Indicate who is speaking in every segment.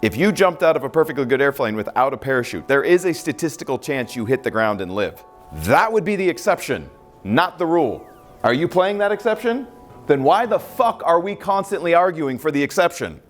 Speaker 1: If you jumped out of a perfectly good airplane without a parachute, there is a statistical chance you hit the ground and live. That would be the exception, not the rule. Are you playing that exception? Then why the fuck are we constantly arguing for the exception?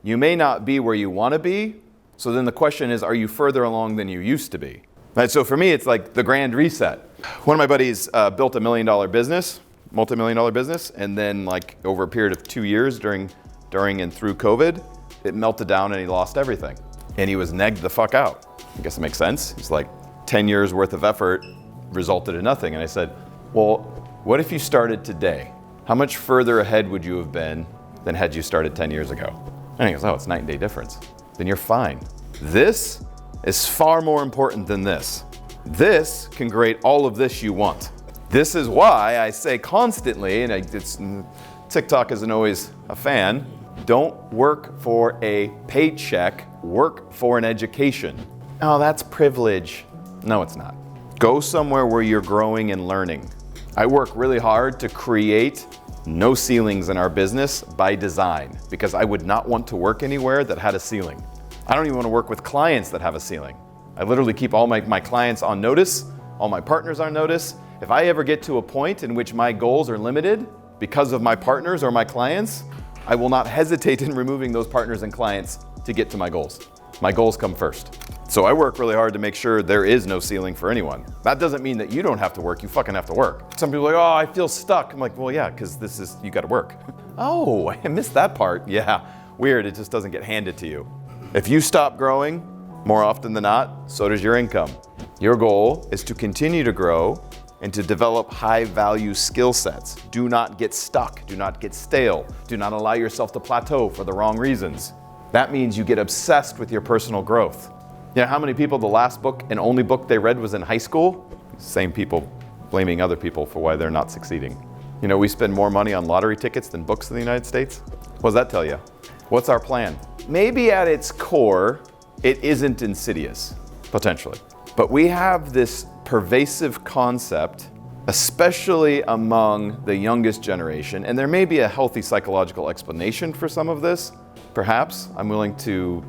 Speaker 1: You may not be where you want to be, so then the question is, are you further along than you used to be? Right, so for me, it's like the grand reset. One of my buddies built a $1 million business, multi-million-dollar business, and then like over a period of 2 years during and through COVID, it melted down and he lost everything. And he was negged the fuck out. I guess it makes sense. He's like 10 years worth of effort resulted in nothing. And I said, well, what if you started today? How much further ahead would you have been than had you started 10 years ago? And he goes, oh, it's night and day difference. Then you're fine. This is far more important than this. This can create all of this you want. This is why I say constantly, and TikTok isn't always a fan, don't work for a paycheck, work for an education. Oh, that's privilege. No, it's not. Go somewhere where you're growing and learning. I work really hard to create no ceilings in our business by design, because I would not want to work anywhere that had a ceiling. I don't even want to work with clients that have a ceiling. I literally keep all my clients on notice, all my partners on notice. If I ever get to a point in which my goals are limited because of my partners or my clients, I will not hesitate in removing those partners and clients to get to my goals. My goals come first. So I work really hard to make sure there is no ceiling for anyone. That doesn't mean that you don't have to work, you fucking have to work. Some people are like, oh, I feel stuck. I'm like, well, yeah, because you gotta work. Oh, I missed that part. Yeah, weird, it just doesn't get handed to you. If you stop growing, more often than not, so does your income. Your goal is to continue to grow and to develop high-value skill sets. Do not get stuck, do not get stale, do not allow yourself to plateau for the wrong reasons. That means you get obsessed with your personal growth. You know how many people the last book and only book they read was in high school? Same people blaming other people for why they're not succeeding. You know, we spend more money on lottery tickets than books in the United States. What does that tell you? What's our plan? Maybe at its core, it isn't insidious, potentially. But we have this pervasive concept, especially among the youngest generation, and there may be a healthy psychological explanation for some of this, perhaps. I'm willing to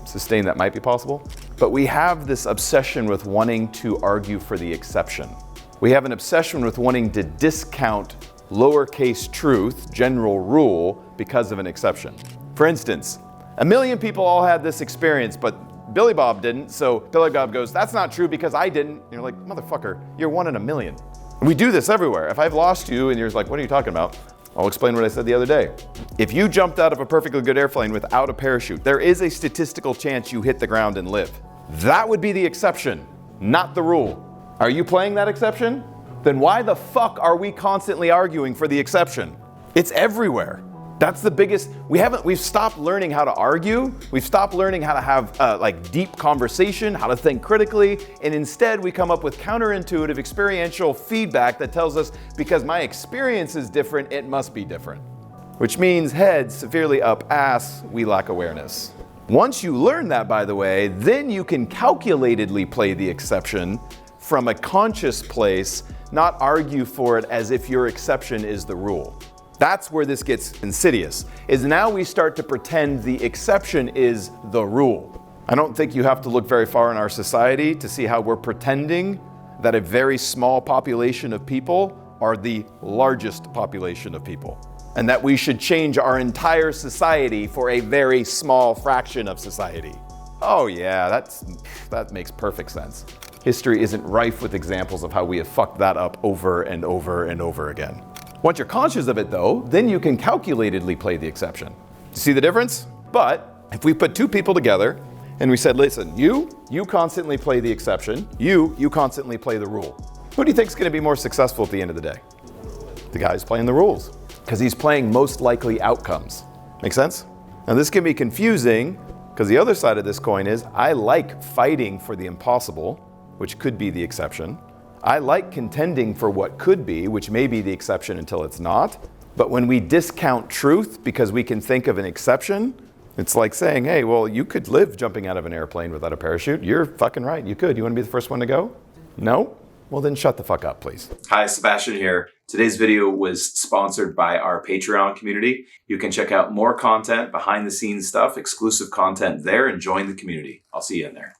Speaker 1: sustain that might be possible. But we have this obsession with wanting to argue for the exception. We have an obsession with wanting to discount lowercase truth, general rule, because of an exception. For instance, 1 million people all had this experience, but Billy Bob didn't, so Billy Bob goes, that's not true because I didn't. And you're like, motherfucker, you're 1 in 1 million. And we do this everywhere. If I've lost you and you're like, what are you talking about? I'll explain what I said the other day. If you jumped out of a perfectly good airplane without a parachute, there is a statistical chance you hit the ground and live. That would be the exception, not the rule. Are you playing that exception? Then why the fuck are we constantly arguing for the exception? It's everywhere. That's the biggest, we've stopped learning how to argue. We've stopped learning how to have deep conversation, how to think critically. And instead we come up with counterintuitive experiential feedback that tells us because my experience is different, it must be different. Which means head severely up, ass, we lack awareness. Once you learn that, by the way, then you can calculatedly play the exception from a conscious place, not argue for it as if your exception is the rule. That's where this gets insidious, is now we start to pretend the exception is the rule. I don't think you have to look very far in our society to see how we're pretending that a very small population of people are the largest population of people, and that we should change our entire society for a very small fraction of society. Oh yeah, that makes perfect sense. History isn't rife with examples of how we have fucked that up over and over and over again. Once you're conscious of it though, then you can calculatedly play the exception. See the difference? But if we put 2 people together and we said, listen, you constantly play the exception, you constantly play the rule. Who do you think is going to be more successful at the end of the day? The guy who's playing the rules, because he's playing most likely outcomes. Make sense? Now this can be confusing because the other side of this coin is I like fighting for the impossible, which could be the exception. I like contending for what could be, which may be the exception until it's not. But when we discount truth because we can think of an exception, it's like saying, hey, well, you could live jumping out of an airplane without a parachute. You're fucking right, you could. You want to be the first one to go? No? well then shut the fuck up, please.
Speaker 2: Hi, Sebastian here. Today's video was sponsored by our Patreon community. You can check out more content, behind the scenes stuff, exclusive content there, and join the community. I'll see you in there.